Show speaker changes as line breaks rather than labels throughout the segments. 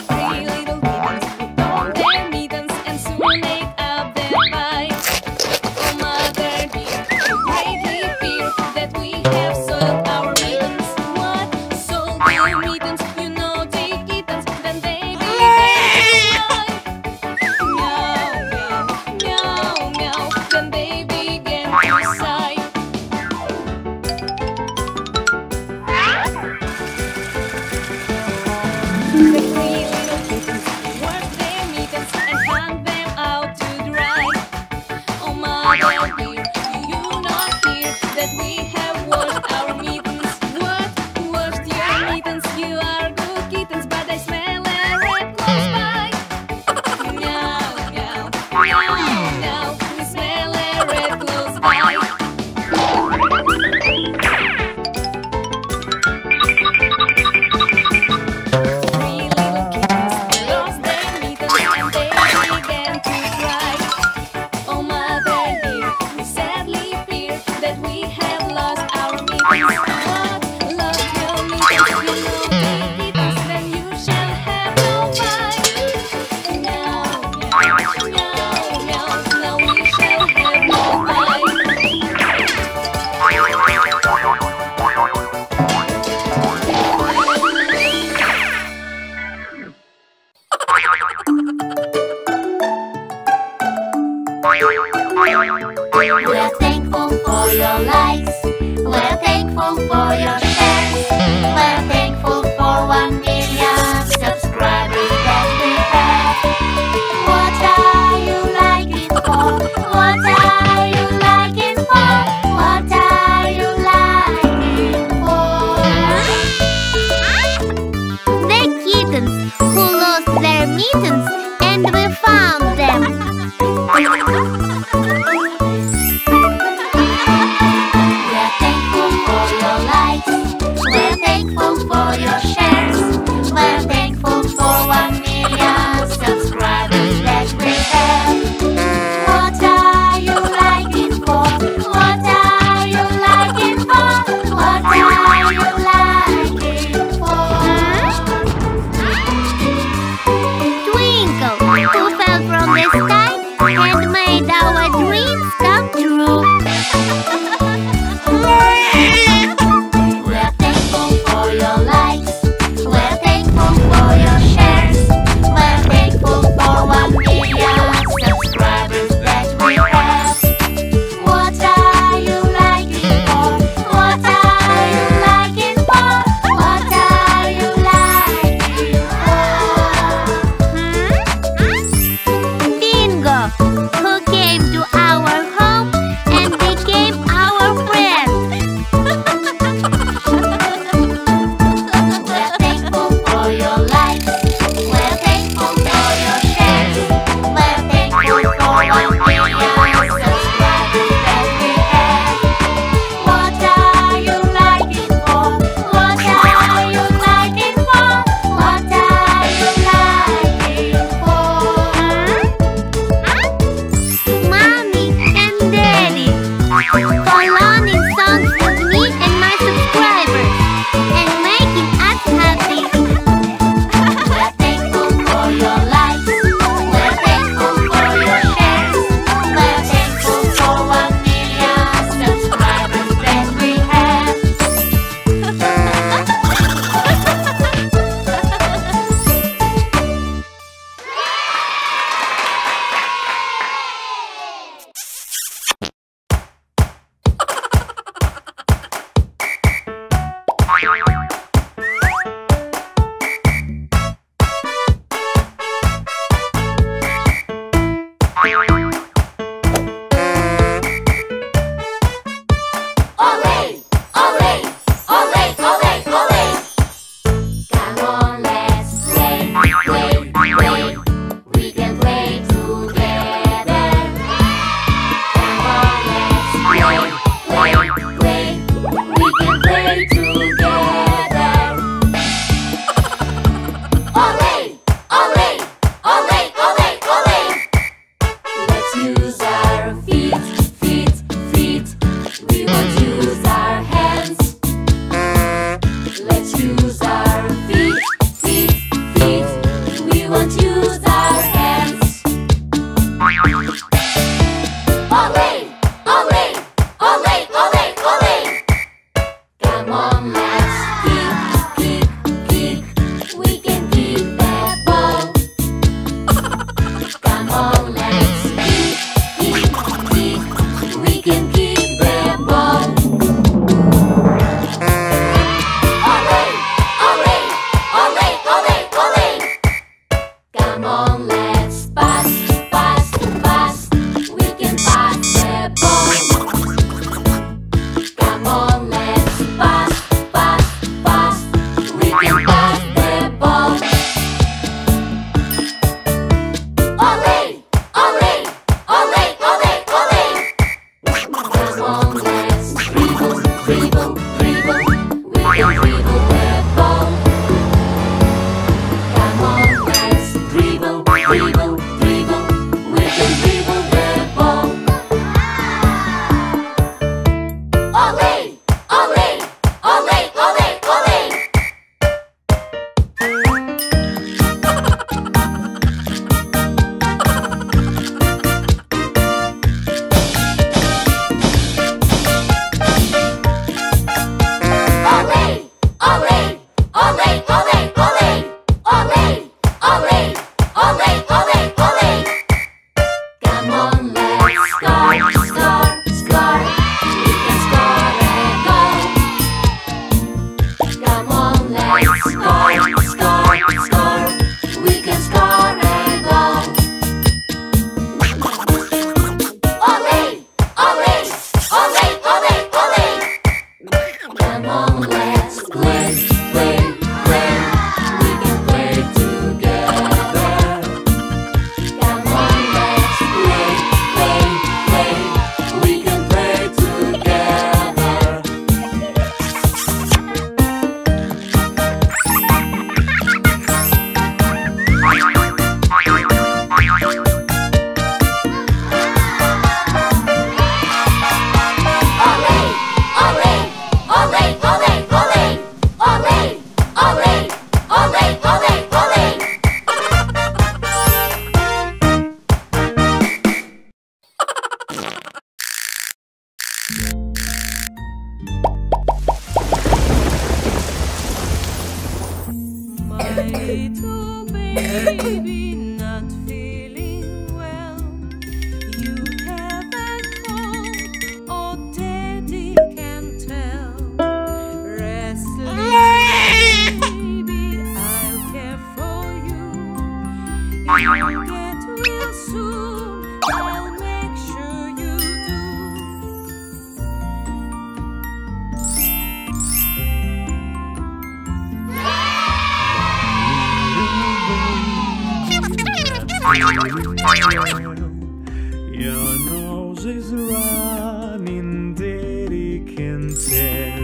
three little kittens put on their mittens and soon make up their mind. Oh, mother dear, we greatly fear that we have soiled our mittens. What? Soiled their mittens? You naughty kittens. Then they began to cry. Meow, meow, meow, meow. Then they began to sigh. The three little kittens washed their mittens and hung them out to dry. Oh, mother dear, do you not hear that we have washed our mittens? What? Washed your mittens? You are good kittens, but they smell a rat close by. Meow, meow, meow, meow. We smell a rat close by. Three little kittens lost their mittens and they began to cry. Oh, mother dear, we sadly fear that we have lost our mittens. What? Lost your mittens? You naughty kittens, then you shall have no mind. Meow, meow, meow, meow. Now we shall have no mind.
We're thankful for your likes. We're thankful for your shares. We're thankful for 1 million subscribers that we have. What are you liking for? What are you liking for? What are you liking for? The kittens who lost their mittens and we found them. We're thankful for your likes. We're thankful for your shares. We're thankful for 1 million subscribers that we have. What are you liking for? What are you liking for? What are you liking for? Twinkle, who fell from the sky and made our dreams come true. We're thankful for your likes. Come on, let's kick, kick, kick. We can kick that ball. Come on, let's kick, kick, kick. We can kick that ball. Olé, olé, olé, olé, olé. Come on, let's pass, pass, pass. We can pass that ball. Come on, let's pass, pass, pass. We can pass that ball. Olé, olé, olé, olé, olé. Come on, let's dribble, dribble, dribble. We can dribble that ball. Come on, let's dribble, dribble, dribble. We can dribble that ball. Olé, olé, olé, olé, olé. Olé, olé, olé, olé, olé. Olé, olé, olé, olé, olé. Come on, let's score, score, score. We can score a goal. Come on, let's score, score, score. We can score a goal. Olé, olé, olé, olé, olé. Come on, let's play, play, play. We can play together. Come on, let's play, play, play. We can play together. Olé, olé, olé, olé, olé. Olé, olé, olé, olé, olé.
My little baby not feeling well. You have a cold, oh daddy can tell. Restless baby, I'll care for you. You'll get well soon, I'll make sure you do.
Your nose is running, daddy can tell.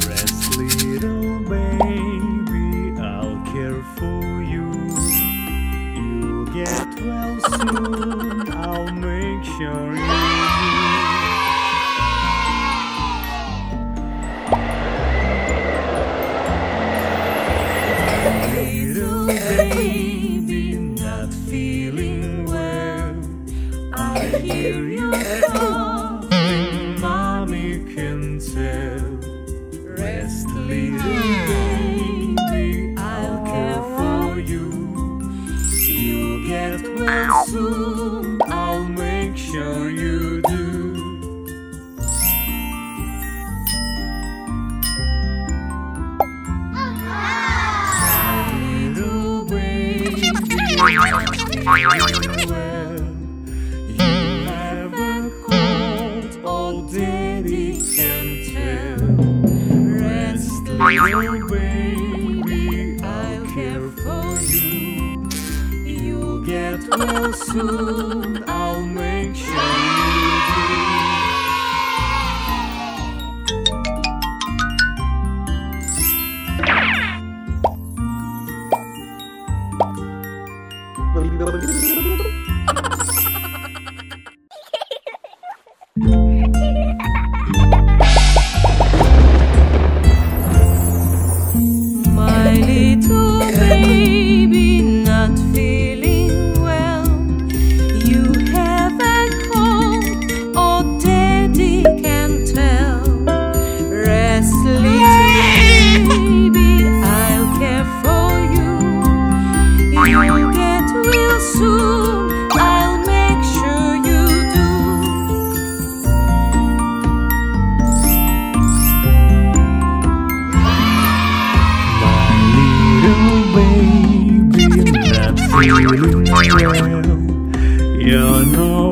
Rest, little baby, I'll care for you. You'll get well soon, I'll make sure you do. Little baby, not feeling well. I hear you coughing, mommy can tell. Rest, little baby, I'll care for you. You'll get well soon, I'll make sure you do. Little baby, well, you have a cold, oh daddy can tell. Rest, little baby, I'll care for you. You'll get well soon, I'll make sure you do.
My little baby not feeling well. You have a cold,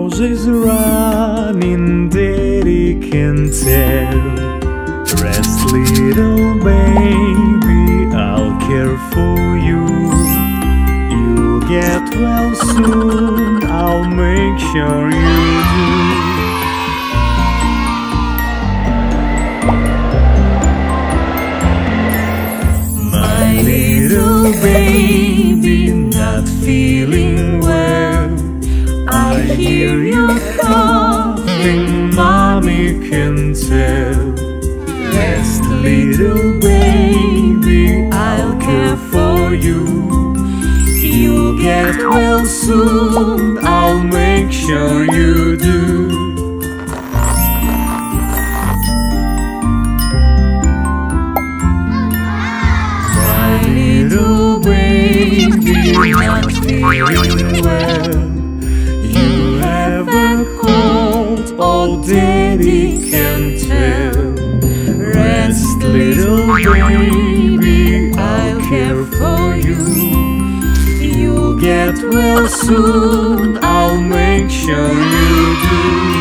nose is running, Daddy can tell. Rest, little baby, I'll care for you. You'll get well soon, I'll make sure you do. My little baby, not feeling well. I hear you coughing, Mommy can tell. Rest, little baby, I'll care for you. You'll get well soon, I'll make sure you do. My little baby, not feeling well. You have a cold, oh Daddy can tell. Rest, little baby, I'll care for you. You'll get well soon, I'll make sure you do.